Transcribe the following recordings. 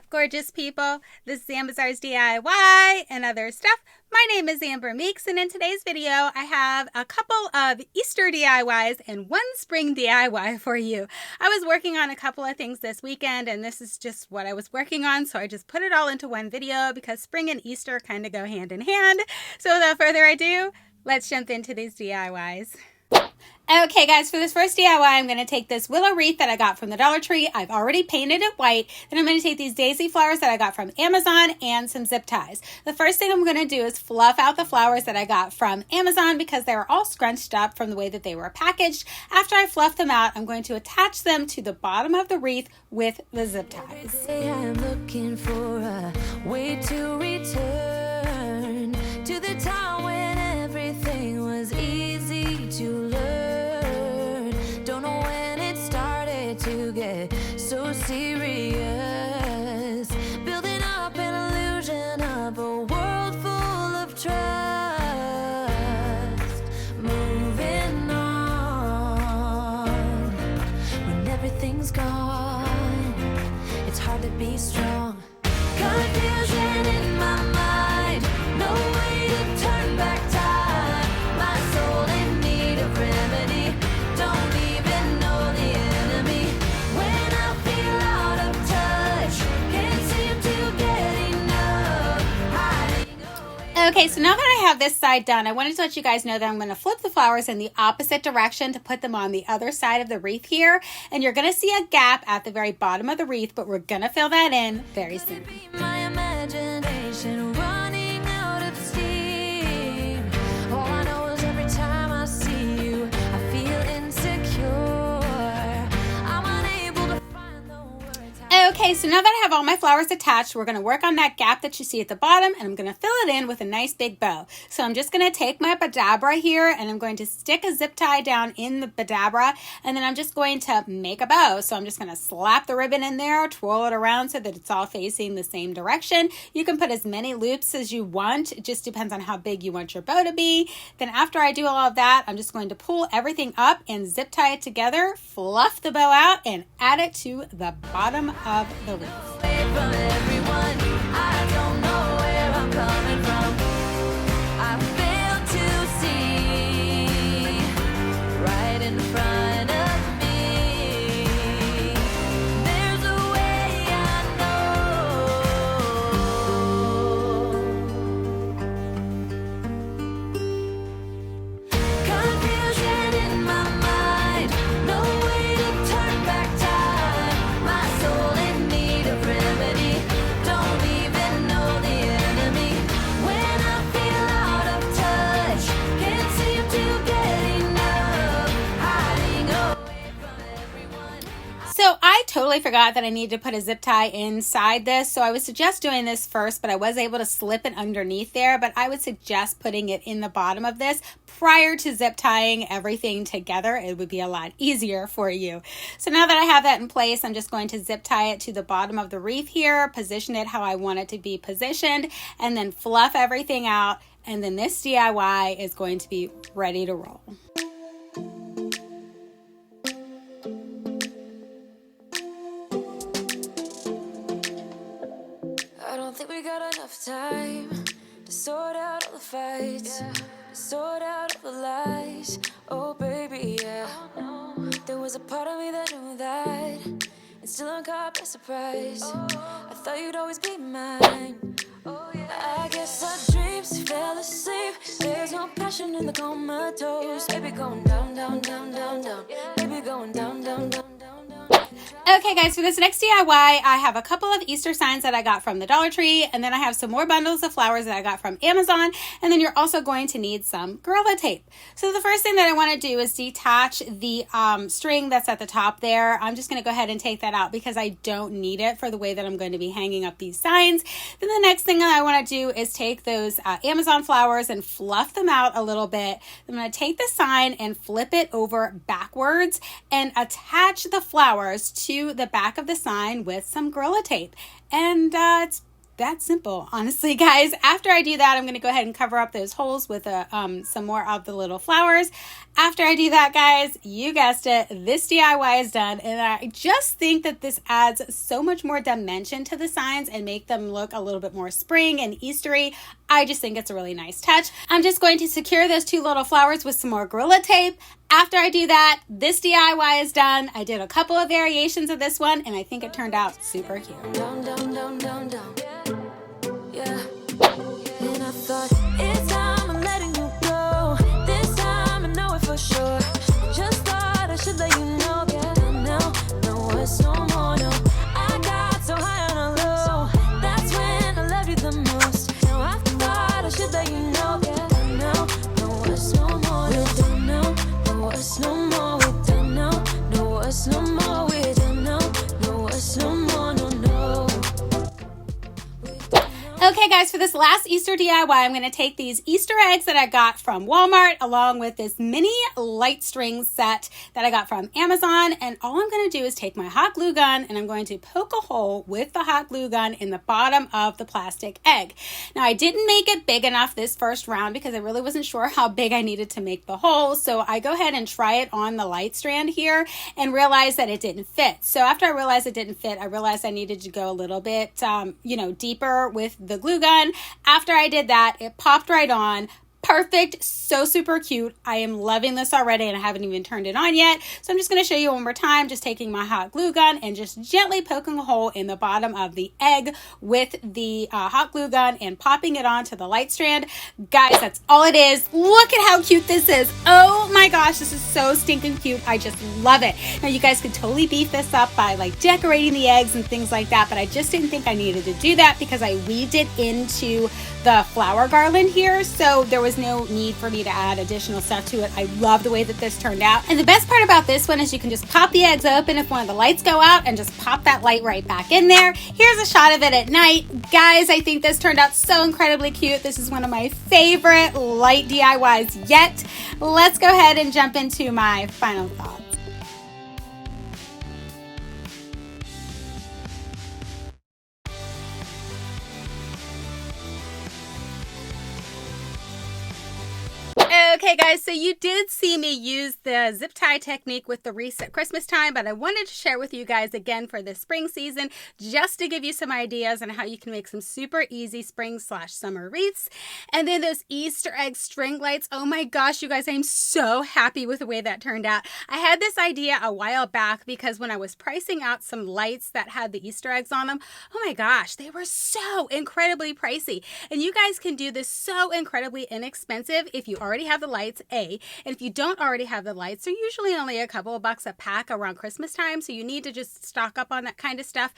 up, gorgeous people? This is Amber's DIY and other stuff. My name is Amber Meeks, and in today's video, I have a couple of Easter DIYs and one spring DIY for you. I was working on a couple of things this weekend, and this is just what I was working on, so I just put it all into one video because spring and Easter kind of go hand in hand. So without further ado, let's jump into these DIYs. Okay guys, for this first DIY, I'm going to take this willow wreath that I got from the Dollar Tree. I've already painted it white. Then I'm going to take these daisy flowers that I got from Amazon and some zip ties. The first thing I'm going to do is fluff out the flowers that I got from Amazon because they were all scrunched up from the way that they were packaged. After I fluff them out, I'm going to attach them to the bottom of the wreath with the zip ties. I'm looking for a way to return to the time when everything was easy to learn. Don't know when it started to get so serious. Building up an illusion of a world full of trust. Moving on when everything's gone. It's hard to be strong. Confusion in my mind. No way to turn back time. My soul in need of remedy. Don't even know the enemy. When I feel out of touch, can't seem to get enough. Hiding away. Okay, so now that I have this side done, I wanted to let you guys know that I'm going to flip the flowers in the opposite direction to put them on the other side of the wreath here. And you're going to see a gap at the very bottom of the wreath, but we're going to fill that in very soon. Could it be my imagination running out of steam? All I know is every time I see you, I feel insecure. I'm unable to find the words. Okay, so now that I have all my flowers attached, we're going to work on that gap that you see at the bottom, and I'm going to fill it in with a nice big bow. So I'm just going to take my badabra here, and I'm going to stick a zip tie down in the badabra, and then I'm just going to make a bow. So I'm just going to slap the ribbon in there, twirl it around so that it's all facing the same direction. You can put as many loops as you want. It just depends on how big you want your bow to be. Then after I do all of that, I'm just going to pull everything up and zip tie it together, fluff the bow out, and add it to the bottom of the wreath. Away from everyone, I don't know where I'm coming from. I fail to see right in front of me. There's a way I know. Confusion in my mind, no way to turn back time. My soul in need of remedy. Don't even know the enemy. When I feel out of touch, can't seem to get enough. Hiding away from everyone. So I totally forgot that I needed to put a zip tie inside this. So I would suggest doing this first, but I was able to slip it underneath there. But I would suggest putting it in the bottom of this prior to zip tying everything together. It would be a lot easier for you. So now that I have that in place, I'm just going to zip tie it to the bottom of the wreath here, position it how I want it to be positioned, and then fluff everything out. And then this DIY is going to be ready to roll. I don't think we got enough time to sort out all the fights, to sort out all the lies. Oh baby, yeah. There was a part of me that knew that, and still I'm caught by surprise. I thought you'd always be mine. I guess our dreams fell asleep. There's no passion in the comatose. Baby going down, down, down, down, down. Baby going down, down, down, down, down. Okay guys, for this next DIY, I have a couple of Easter signs that I got from the Dollar Tree, and then I have some more bundles of flowers that I got from Amazon, and then you're also going to need some Gorilla Tape. So the first thing that I want to do is detach the string that's at the top there. I'm just going to go ahead and take that out because I don't need it for the way that I'm going to be hanging up these signs. Then the next thing that I want to do is take those Amazon flowers and fluff them out a little bit. I'm going to take the sign and flip it over backwards and attach the flowers to the back of the sign with some Gorilla Tape. And it's that simple, honestly, guys. After I do that, I'm going to go ahead and cover up those holes with some more of the little flowers. After I do that, guys, you guessed it, this DIY is done, and I just think that this adds so much more dimension to the signs and make them look a little bit more spring and Eastery. I just think it's a really nice touch. I'm just going to secure those two little flowers with some more Gorilla Tape. After I do that, this DIY is done. I did a couple of variations of this one, and I think it turned out super cute. Down, down, down, down, down. Yeah. And I thought, it's time I'm letting you go. This time I know it for sure. I just thought I should let you know. Yeah. No, it's no more, no. I got so high on a low. That's when I loved you the most. Now I thought I should let you know. Yeah. No, it's no more. We're done now. No, it's no more. We're done now. No, it's no more. We're done now. No, it's no more. No. Okay, guys, for this last Easter DIY, I'm going to take these Easter eggs that I got from Walmart along with this mini light string set that I got from Amazon, and all I'm going to do is take my hot glue gun and I'm going to poke a hole with the hot glue gun in the bottom of the plastic egg. Now, I didn't make it big enough this first round because I really wasn't sure how big I needed to make the hole, so I go ahead and try it on the light strand here and realize that it didn't fit. So after I realized it didn't fit, I realized I needed to go a little bit, deeper with the glue gun. After I did that, it popped right on. Perfect. So super cute. I am loving this already and I haven't even turned it on yet. So I'm just going to show you one more time, just taking my hot glue gun and just gently poking a hole in the bottom of the egg with the hot glue gun and popping it onto the light strand. Guys, that's all it is. Look at how cute this is. Oh my gosh, this is so stinking cute. I just love it. Now you guys could totally beef this up by like decorating the eggs and things like that, but I just didn't think I needed to do that because I weaved it into the flower garland here. So there was no need for me to add additional stuff to it. I love the way that this turned out. And the best part about this one is you can just pop the eggs open if one of the lights go out and just pop that light right back in there. Here's a shot of it at night. Guys, I think this turned out so incredibly cute. This is one of my favorite light DIYs yet. Let's go ahead and jump into my final thoughts. Okay, guys, so you did see me use the zip tie technique with the wreaths at Christmas time, but I wanted to share with you guys again for the spring season, just to give you some ideas on how you can make some super easy spring/summer wreaths. And then those Easter egg string lights. Oh my gosh, you guys, I'm so happy with the way that turned out. I had this idea a while back because when I was pricing out some lights that had the Easter eggs on them, oh my gosh, they were so incredibly pricey. And you guys can do this so incredibly inexpensive if you already have the lights, and if you don't already have the lights, they're usually only a couple of bucks a pack around Christmas time, so you need to just stock up on that kind of stuff,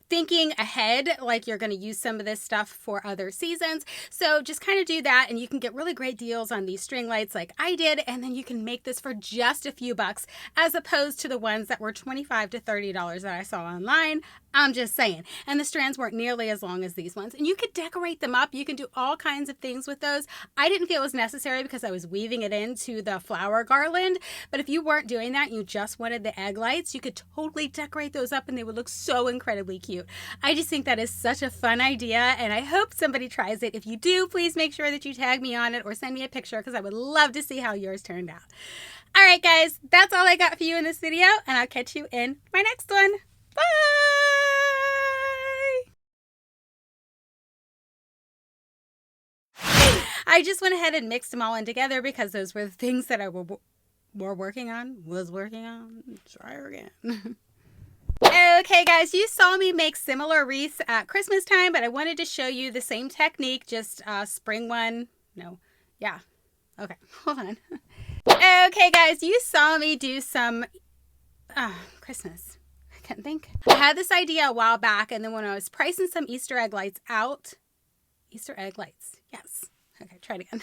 thinking ahead like you're going to use some of this stuff for other seasons. So just kind of do that, and you can get really great deals on these string lights like I did, and then you can make this for just a few bucks as opposed to the ones that were $25 to $30 that I saw online. I'm just saying. And the strands weren't nearly as long as these ones. And you could decorate them up. You can do all kinds of things with those. I didn't feel it was necessary because I was weaving it into the flower garland. But if you weren't doing that, you just wanted the egg lights, you could totally decorate those up and they would look so incredibly cute. I just think that is such a fun idea and I hope somebody tries it. If you do, please make sure that you tag me on it or send me a picture because I would love to see how yours turned out. All right, guys, that's all I got for you in this video and I'll catch you in my next one. Bye! I just went ahead and mixed them all in together because those were the things that I was working on. Try again. Okay, guys, you saw me make similar wreaths at Christmas time, but I wanted to show you the same technique, just spring one. No, yeah. Okay, hold on. Okay, guys, you saw me do some Christmas. I can't think. I had this idea a while back, and then when I was pricing some Easter egg lights out, Easter egg lights, yes. Okay, try it again.